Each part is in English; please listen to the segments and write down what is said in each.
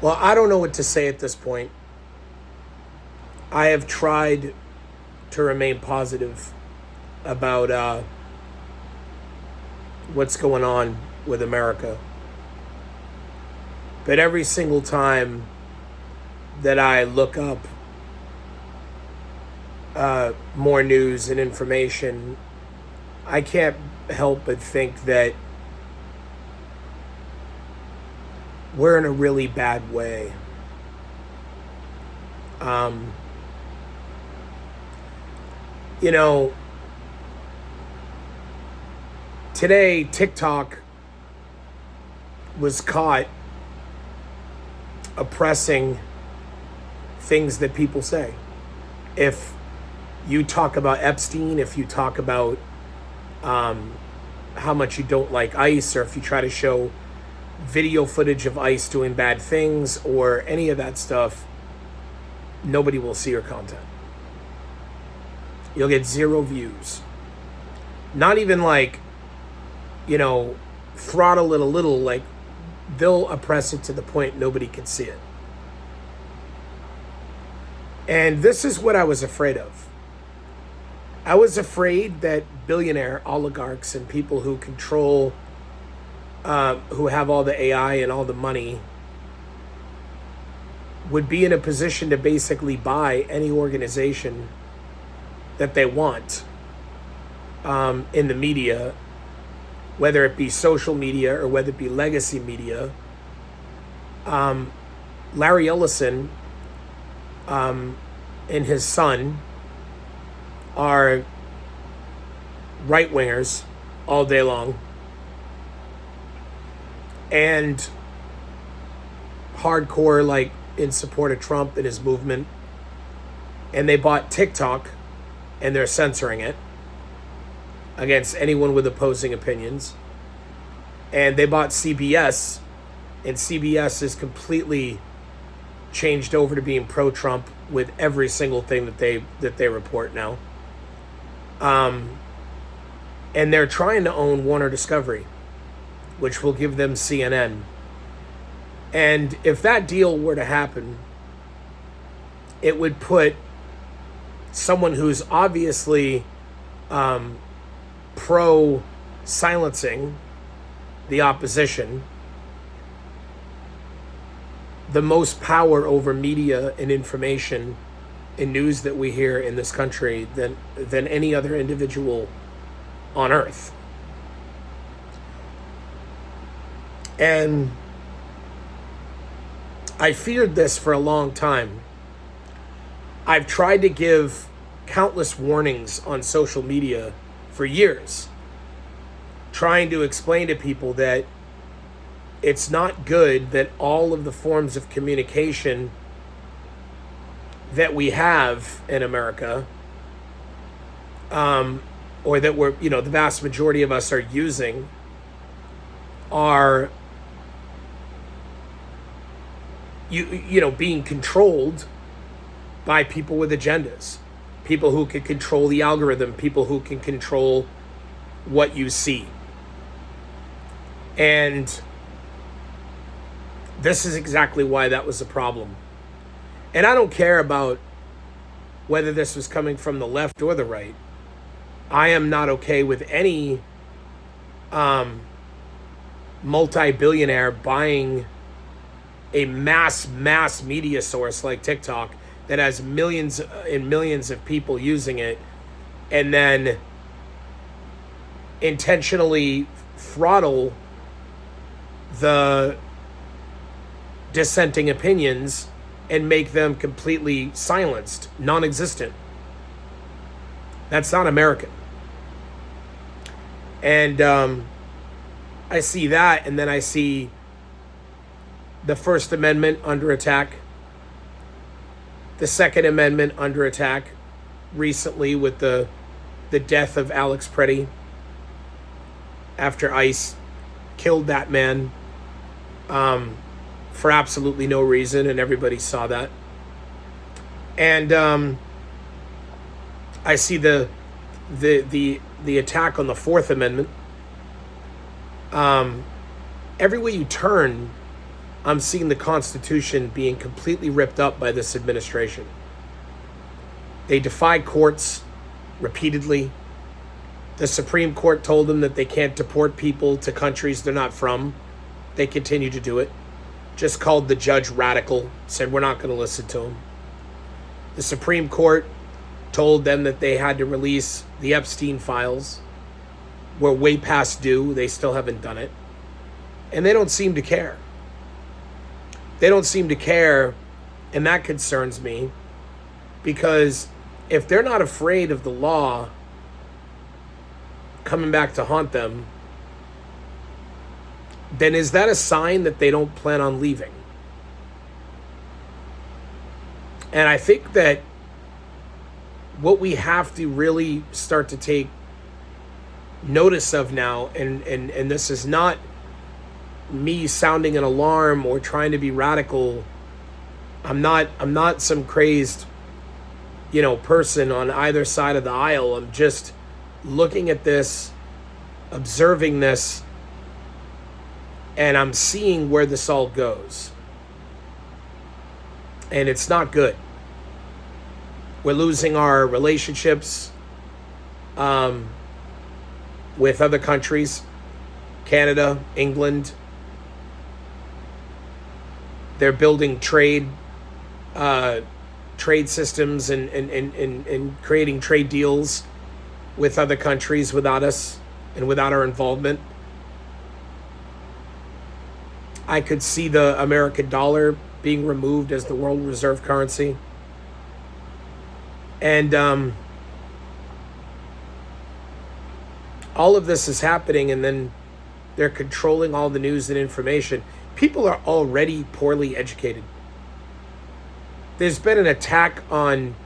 Well, I don't know what to say at this point. I have tried to remain positive about what's going on with America. But every single time that I look up more news and information, I can't help but think that we're in a really bad way. Um, you know, today TikTok was caught oppressing things that people say. If you talk about Epstein, if you talk about how much you don't like ICE, or if you try to show video footage of ICE doing bad things or any of that stuff, nobody will see your content. You'll get 0 views. Not even like, throttle it a little, like they'll oppress it to the point nobody can see it. And this is what I was afraid of. I was afraid that billionaire oligarchs and people who control, who have all the AI and all the money, would be in a position to basically buy any organization that they want in the media, whether it be social media or whether it be legacy media. Larry Ellison and his son are right-wingers all day long and hardcore, like in support of Trump and his movement. And they bought TikTok and they're censoring it against anyone with opposing opinions. And they bought CBS, and CBS is completely changed over to being pro-Trump with every single thing that they report now. And they're trying to own Warner Discovery, which will give them CNN. And if that deal were to happen, it would put someone who's obviously pro-silencing the opposition, the most power over media and information and news that we hear in this country than any other individual on earth. And I feared this for a long time. I've tried to give countless warnings on social media for years, trying to explain to people that it's not good that all of the forms of communication that we have in America, or that we're, the vast majority of us are using, are being controlled by people with agendas, people who can control the algorithm, people who can control what you see. And this is exactly why that was a problem. And I don't care about whether this was coming from the left or the right. I am not okay with any multi-billionaire buying a mass media source like TikTok that has millions and millions of people using it, and then intentionally throttle the dissenting opinions and make them completely silenced, non-existent. That's not American. And I see that, and then I see the First Amendment under attack, the Second Amendment under attack recently with the death of Alex Preddy after ICE killed that man for absolutely no reason, and everybody saw that. And I see the attack on the Fourth Amendment. Every way you turn, I'm seeing the Constitution being completely ripped up by this administration. They defy courts repeatedly. The Supreme Court told them that they can't deport people to countries they're not from. They continue to do it. Just called the judge radical, said we're not going to listen to him. The Supreme Court told them that they had to release the Epstein files. We're way past due. They still haven't done it. And they don't seem to care. They don't seem to care, and that concerns me, because if they're not afraid of the law coming back to haunt them, then is that a sign that they don't plan on leaving? And I think that what we have to really start to take notice of now, and this is not me sounding an alarm or trying to be radical. I'm not some crazed, person on either side of the aisle. I'm just looking at this, observing this, and I'm seeing where this all goes. And it's not good. We're losing our relationships with other countries, Canada, England. They're building trade systems and creating trade deals with other countries without us and without our involvement. I could see the American dollar being removed as the world reserve currency. And all of this is happening, and then they're controlling all the news and information. People are already poorly educated. There's been an attack on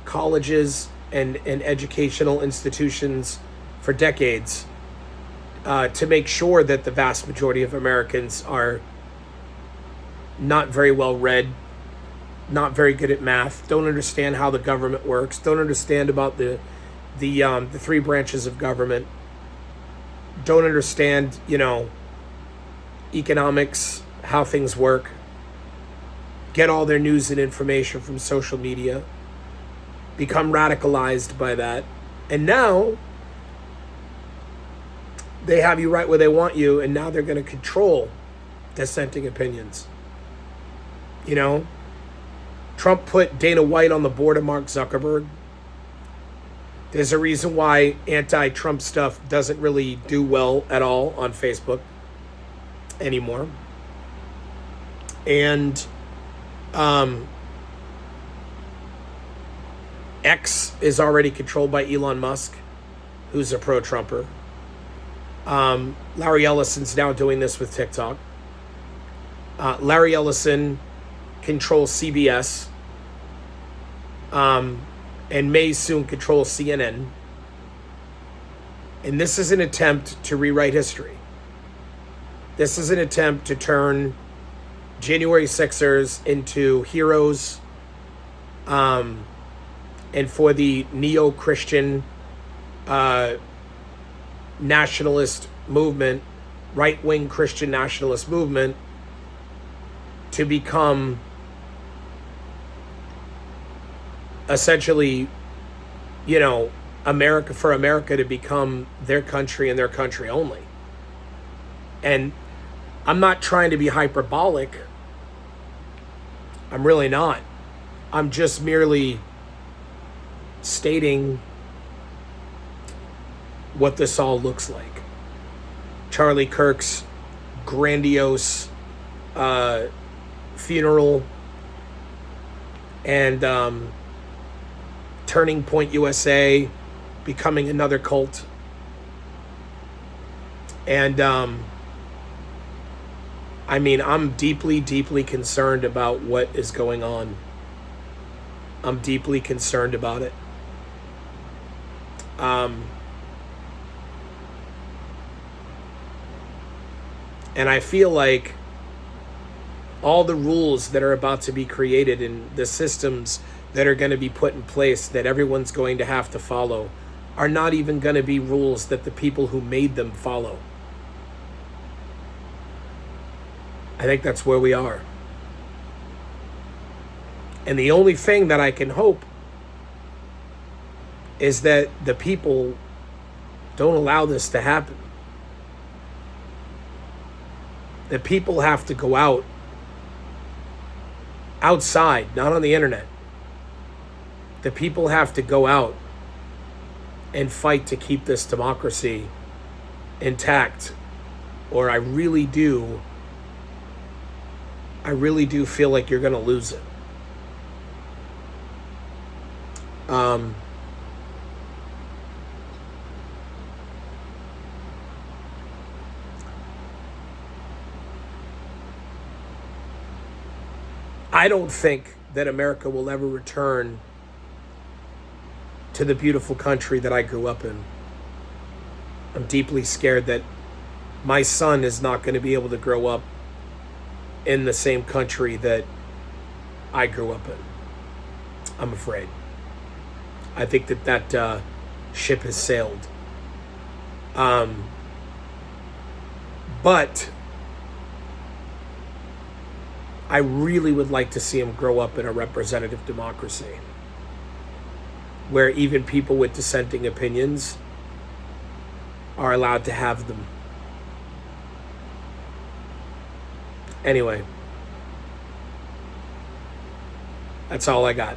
colleges and educational institutions for decades to make sure that the vast majority of Americans are not very well read, not very good at math, don't understand how the government works, don't understand about the three branches of government, don't understand, economics, how things work, get all their news and information from social media, become radicalized by that. And now they have you right where they want you, and now they're going to control dissenting opinions. Trump put Dana White on the board of Mark Zuckerberg. There's a reason why anti-Trump stuff doesn't really do well at all on Facebook anymore. And X is already controlled by Elon Musk, who's a pro-Trumper. Larry Ellison's now doing this with TikTok. Larry Ellison controls CBS and may soon control CNN. And this is an attempt to rewrite history. This is an attempt to turn January 6ers into heroes, and for the neo-Christian nationalist movement, right-wing Christian nationalist movement, to become essentially, America to become their country and their country only. And I'm not trying to be hyperbolic. I'm really not. I'm just merely stating what this all looks like. Charlie Kirk's grandiose funeral, and Turning Point USA becoming another cult. And I'm deeply, deeply concerned about what is going on. I'm deeply concerned about it. And I feel like all the rules that are about to be created and the systems that are going to be put in place that everyone's going to have to follow are not even going to be rules that the people who made them follow. I think that's where we are. And the only thing that I can hope is that the people don't allow this to happen. That people have to go outside, not on the internet. The people have to go out and fight to keep this democracy intact, or I really do feel like you're going to lose it. I don't think that America will ever return to the beautiful country that I grew up in. I'm deeply scared that my son is not going to be able to grow up in the same country that I grew up in. I'm afraid. I think that ship has sailed. But I really would like to see him grow up in a representative democracy where even people with dissenting opinions are allowed to have them. Anyway, that's all I got.